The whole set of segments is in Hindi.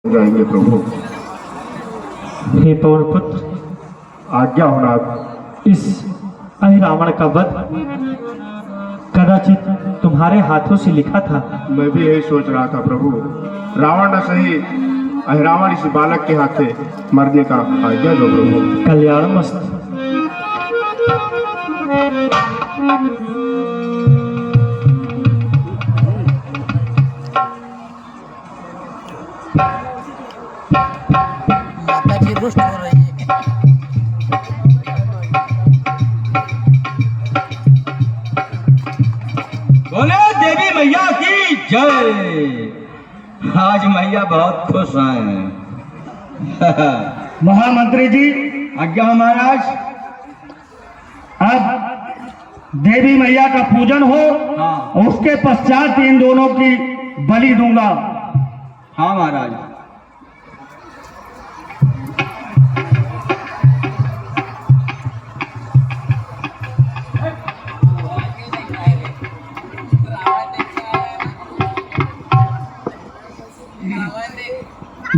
जाएंगे प्रभु। हे पवन पुत्र, आज्ञा होना। इस रावण का वध कदाचित तुम्हारे हाथों से लिखा था। मैं भी यही सोच रहा था प्रभु, रावण न सही अहिरावण इस बालक के हाथे मरने का आज्ञा दो प्रभु। कल्याण मस्त। माता जी रुष्ट हो रही है। बोले देवी मैया की जय। आज मैया बहुत खुश हैं। महामंत्री जी, आज्ञा हो महाराज। अब देवी मैया का पूजन हो, हाँ उसके पश्चात इन दोनों की बलि दूंगा। हाँ महाराज।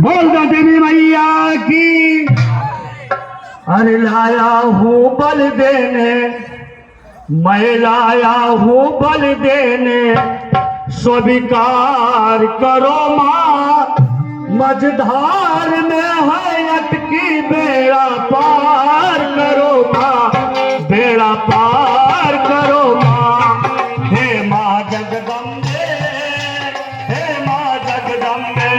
बोल दो देवी मैया की। अरे लाया हूँ बल देने, मैं लाया हूँ बल देने, स्वीकार करो माँ। मझधार में है अटकी, बेड़ा पार करो माँ, बेड़ा पार करो माँ। हे माँ जगदम्बे, हे माँ जगदम्बे।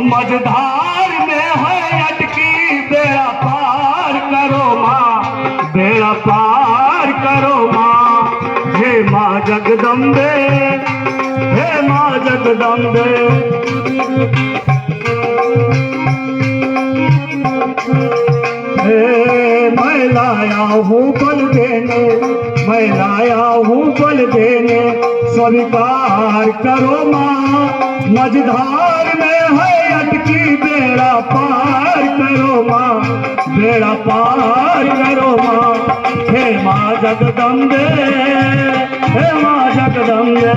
मझधार में है अटकी, बेड़ा पार करो माँ, बेड़ा पार करो माँ। हे माँ जगदम्बे, हे माँ जगदम्बे। मैं लाया हूँ बल देने, मैं लाया हूँ बल देने, स्वीकार करो माँ। मझधार में है अटकी, बेड़ा पार करो माँ, बेड़ा पार करो माँ। हे माँ जगदम्बे, हे माँ जगदम्बे,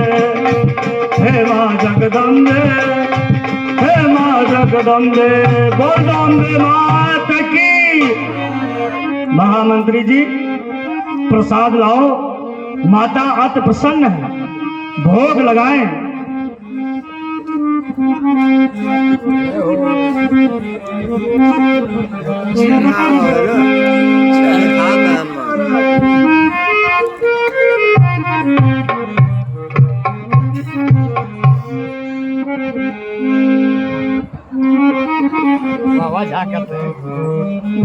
हे माँ जगदम्बे, हे माँ जगदम्बे। बोल दो अम्बे मात की। महामंत्री जी, प्रसाद लाओ, माता अति प्रसन्न है, भोग लगाएं।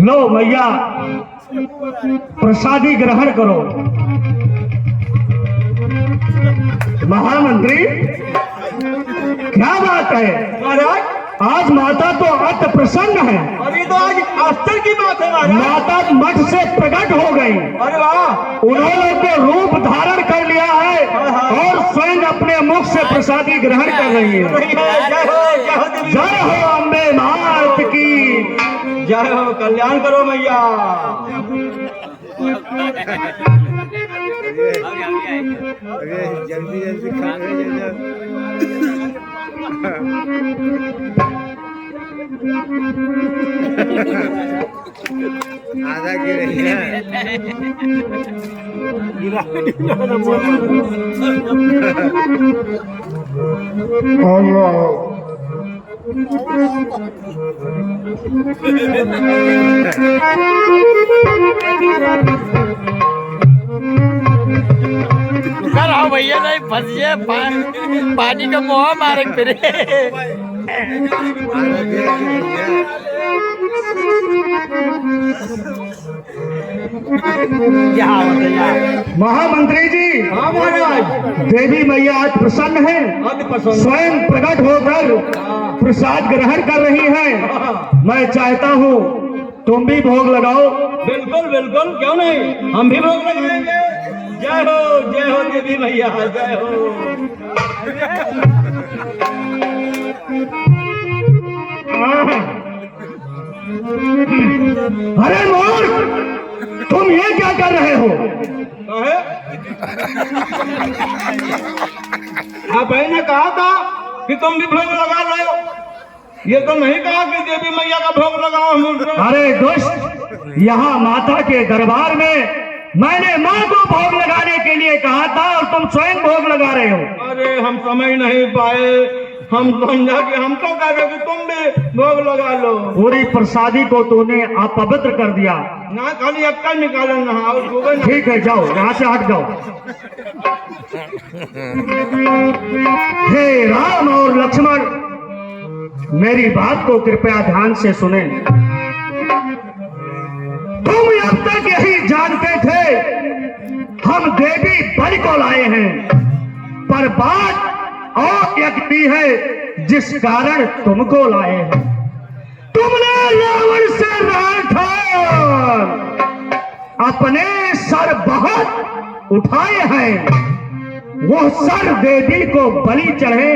लो मैया, प्रसादी ग्रहण करो। महामंत्री, क्या बात है महाराज, आज माता तो अति प्रसन्न है। अभी तो आज आश्चर्य की बात है महाराज। माता मठ से प्रकट हो गई, अरे वाह। उन्होंने तो रूप धारण कर लिया है और स्वयं अपने मुख से प्रसादी ग्रहण कर रही है। जय हो, जय हो देवी। जय हो अम्बे मात की। जय हो, कल्याण करो मैया। जल्दी जल्दी खा आधा कर भैया नहीं फंसिए, पानी का मुँह मारे फिर। महामंत्री जी, हाँ महाराज। देवी मैया आज प्रसन्न है, अति प्रसन्न। स्वयं प्रकट होकर प्रसाद ग्रहण कर रही है। मैं चाहता हूँ तुम भी भोग लगाओ। बिल्कुल बिल्कुल, क्यों नहीं, हम भी भोग लगाएंगे। जय हो देवी मैया, जय हो। अरे मूर्ख, तुम ये क्या कर रहे हो? है? आप भाई ने कहा था कि तुम भी भोग लगा लो, ये तो नहीं कहा कि देवी मैया का भोग लगाओ मुझसे। अरे दुष्ट, यहाँ माता के दरबार में मैंने माँ को भोग लगाने के लिए कहा था और तुम स्वयं भोग लगा रहे हो। अरे हम समझ नहीं पाए, हम समझा कि हम तो कह रहे कि तुम भी भोग लगा लो। पूरी प्रसादी को तूने अपवित्र कर दिया। ना खाली अक्कल निकाला ना। ठीक है, जाओ यहाँ से हट जाओ। हे राम और लक्ष्मण, मेरी बात को कृपया ध्यान से सुने। तुम अब तक यही जानते थे हम देवी बलि को लाए हैं, पर बात और एक भी है जिस कारण तुमको लाए हैं। तुमने रावण से राठौर अपने सर बहुत उठाए हैं, वो सर देवी को बलि चढ़े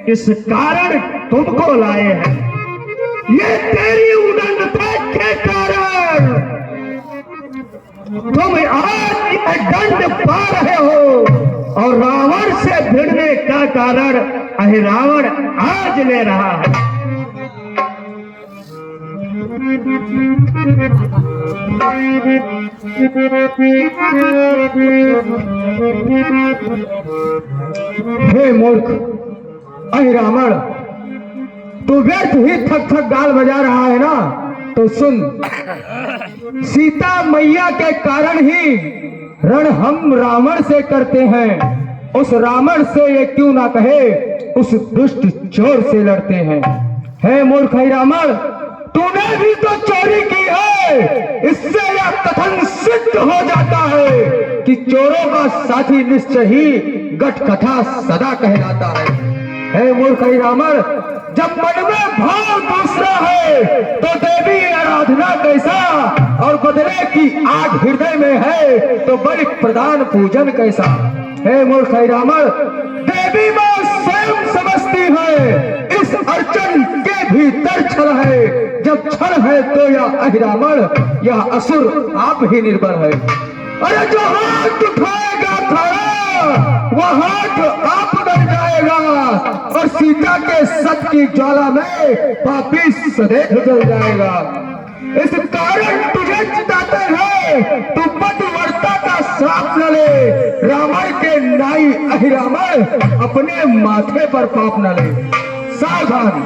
इस कारण तुमको लाए हैं। ये तेरी उदंडता के कारण तुम आज ये दंड पा रहे हो और रावण से भिड़ने का कारण अहिरावण आज ले रहा है। हे मूर्ख अहिरावण, तू व्यर्थ ही थक थक गाल बजा रहा है ना, तो सुन। सीता मैया के कारण ही रण हम रावण से करते हैं, उस रावण से ये क्यों ना कहे उस दुष्ट चोर से लड़ते हैं। हे मूर्ख रावण, तूने भी तो चोरी की है। इससे यह कथन सिद्ध हो जाता है कि चोरों का साथी निश्चय ही गटकथा सदा कहलाता है। हे मूर्ख रावण, जब मन में भाव दूसरा है तो देवी आराधना कैसा, और बदले की आग हृदय में है तो बलि प्रदान पूजन कैसा। हे मूर्ख रावण, देवी मां स्वयं समझती है इस अर्चन के भीतर छल है। जब छल है तो यह अहिरावण, यह असुर आप ही निर्बल है। अरे जो हाथ उठाएगा थारा वह हाथ आप डर जाएगा, और सीता के सत की ज्वाला में पापी सदैव जल जाएगा। इस कारण तुझे चिताते हैं तू पतिव्रता का श्राप न ले। रावण के नाई अहिरावण अपने माथे पर पाप न ले। सावधान।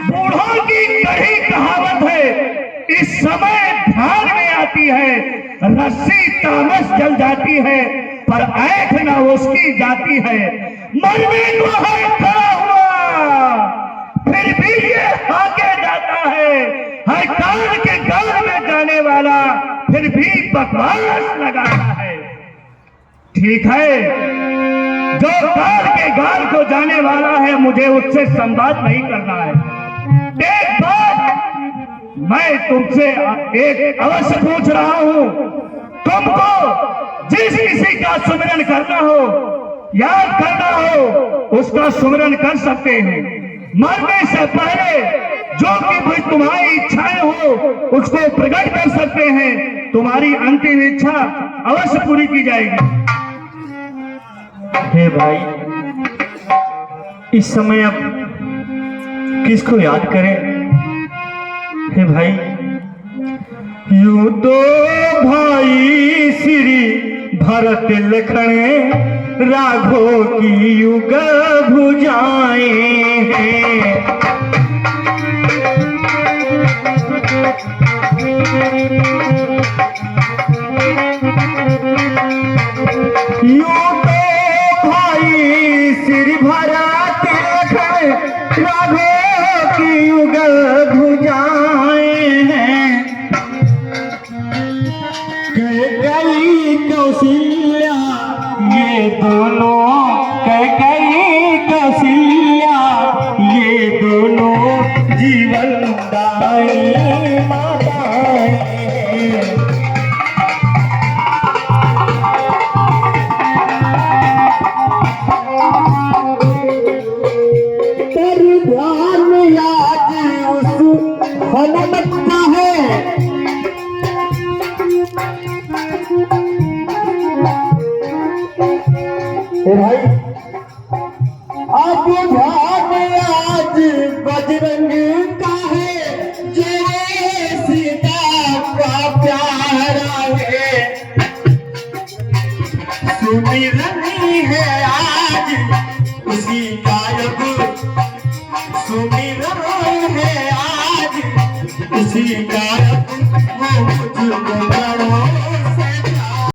बूढ़ों की कही कहावत है, इस समय ध्यान में आती है। रस्सी तामस जल जाती है पर ऐठ न उसकी जाती है। मन में तो है खड़ा हुआ फिर भी ये आगे जाता है कान के गाल में जाने वाला फिर भी बकवास लगाता है। ठीक है, जो कान के गाल को जाने वाला है मुझे उससे संवाद नहीं करना है। एक बात मैं तुमसे एक अवश्य पूछ रहा हूं, तुमको जिस किसी का सुमिरन करना हो, याद करना हो, उसका सुमिरन कर सकते हैं। मरने से पहले जो कि भी तुम्हारी इच्छाएं हो उसको प्रकट कर सकते हैं। तुम्हारी अंतिम इच्छा अवश्य पूरी की जाएगी। हे भाई, इस समय अब किसको याद करें? हे भाई, यूं तो भाई श्री भरत लखन राघो की युग भुजाएं हैं। यूं तो भाई श्री भरत लखन राघो की युग भुजाएं हैं। कैकेयी कौशल्या ये दोनों, कैकेयी कौशल्या ये दोनों जीवन दायी माताएं। पर ध्यान आज उस हे भाई अब ध्यान आज बजरंग का है, जय सीता का प्यारा है, सुमिरन है आज उसी गायब, सुमिरन है आज उसी गायब, वो मुझको